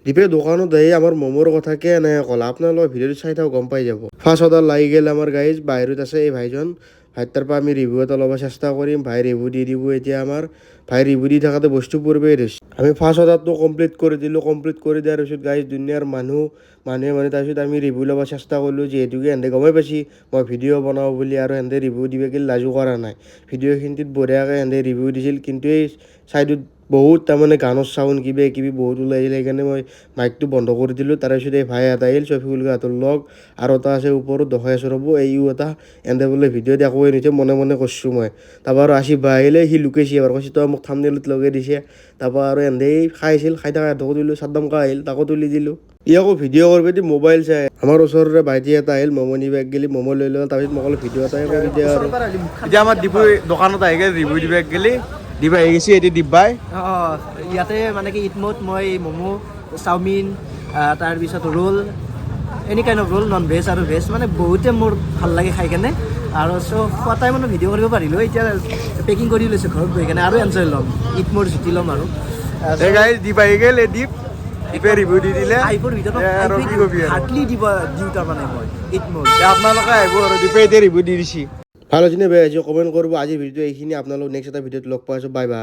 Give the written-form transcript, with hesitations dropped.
দীপে দোকানত দেই আমার মোমোর কথাকে এনেকে ক'লা আপোনালোকে ভিডিঅ'টো চাই থাকক গম পাই যাব ফাৰ্ষ্ট অৰ্ডাৰ লাগি গ'ল আমাৰ গাইজ বাহিৰত আছে এই ভাইজন ভাইৰ পৰা আমি ৰিভিউ এটা ল'ব চেষ্টা কৰিম ভাই ৰিভিউ দি দিব এতিয়া আমাৰ ভাই ৰিভিউ দি থাকোঁতে বস্তু পূৰ্বেই দিছে আমি ফাৰ্ষ্ট অৰ্ডাৰটো কমপ্লিট কৰি দিলোঁ কমপ্লিট কৰি দিয়াৰ পিছত গাইজ দুনিয়াৰ মানুহে তাৰপিছত আমি ৰিভিউ ল'ব চেষ্টা কৰিলোঁ যিহেতুকে এহেঁতে গমেই পাইছি মই ভিডিঅ' বনাওঁ বুলি আৰু এহেঁতে ৰিভিউ দিবগৈ লাজো কৰা নাই ভিডিঅ'খিনিত বঢ়িয়াকৈ এহেঁতে ৰিভিউ দিছিল কিন্তু এই চাইডত বহুত তাৰমানে গানৰ চাউণ্ড কিবি বহুত ওলাই আহিলে সেইকাৰণে মই মাইকটো বন্ধ কৰি দিলোঁ তাৰপিছত এই ভাই এটা আহিল চফিকুল গাহঁতৰ লগ আৰু এটা আছে ওপৰত দেখাই আছোঁ ৰ'ব এইও এটা এহেঁতে বোলে ভিডিঅ'ত একোৱে নিছে মনে মনে কৈছোঁ মই তাৰপৰা আৰু আছিফ ভাই আহিলে সি লুকাইছে এবাৰ কৈছে তই মোক থাম্বনেইলত লগাই দিছে তাৰপৰা আৰু এহেঁতে খাই থকা সিহঁতকো দিলোঁ চাদ্দামকা আহিল তাকো তুলি দিলোঁ ই আকৌ ভিডিঅ' কৰিব দি মোবাইল চাই আমাৰ ওচৰৰে ভাইটি এটা আহিল ম'ম' নিব গেলি ম'ম' লৈ ল'লে তাৰপিছত মোক অলপ ভিডিঅ' এটাই কৰি দিয়ে আৰু এতিয়া আমাৰ ডিপু দোকানত আহি গ'ল ৰিভিউ দিব গেলি দিবা আহি গৈছে এতিয়া দিব্যাই ইয়াতে মানে কি ইটমত মই ম'ম' চাওমিন তাৰপিছত roll any kind of roll non veg আৰু ভেজ মানে বহুতে মোৰ ভাল লাগে খাই কেনে আৰু খোৱা টাইমত ভিডিঅ' কৰিব পাৰিলোঁ এতিয়া পেকিং কৰি লৈছোঁ ঘৰত গৈ কেনে আৰু এনজয় ল'ম ঈদ মোৰ জুতি ল'ম আৰু দীপ আহি গ'ল এই দীপে ৰিভিউ দি দিলে আইফোৰ ভিতৰত আৰু কি কবি আৰু হাৰ্ডলি দিওঁ তাৰমানে মই ঈদ মোৰ আপোনালোকে আহিব আৰু দীপে এতিয়া ৰিভিউ দি দিছে ভাল হৈছে নে বেয়া হৈছে কমেণ্ট কৰিব আজিৰ ভিডিঅ'টো এইখিনি আপোনালোক নেক্সট এটা ভিডিঅ'ত লগ পাই আছোঁ বাই বাই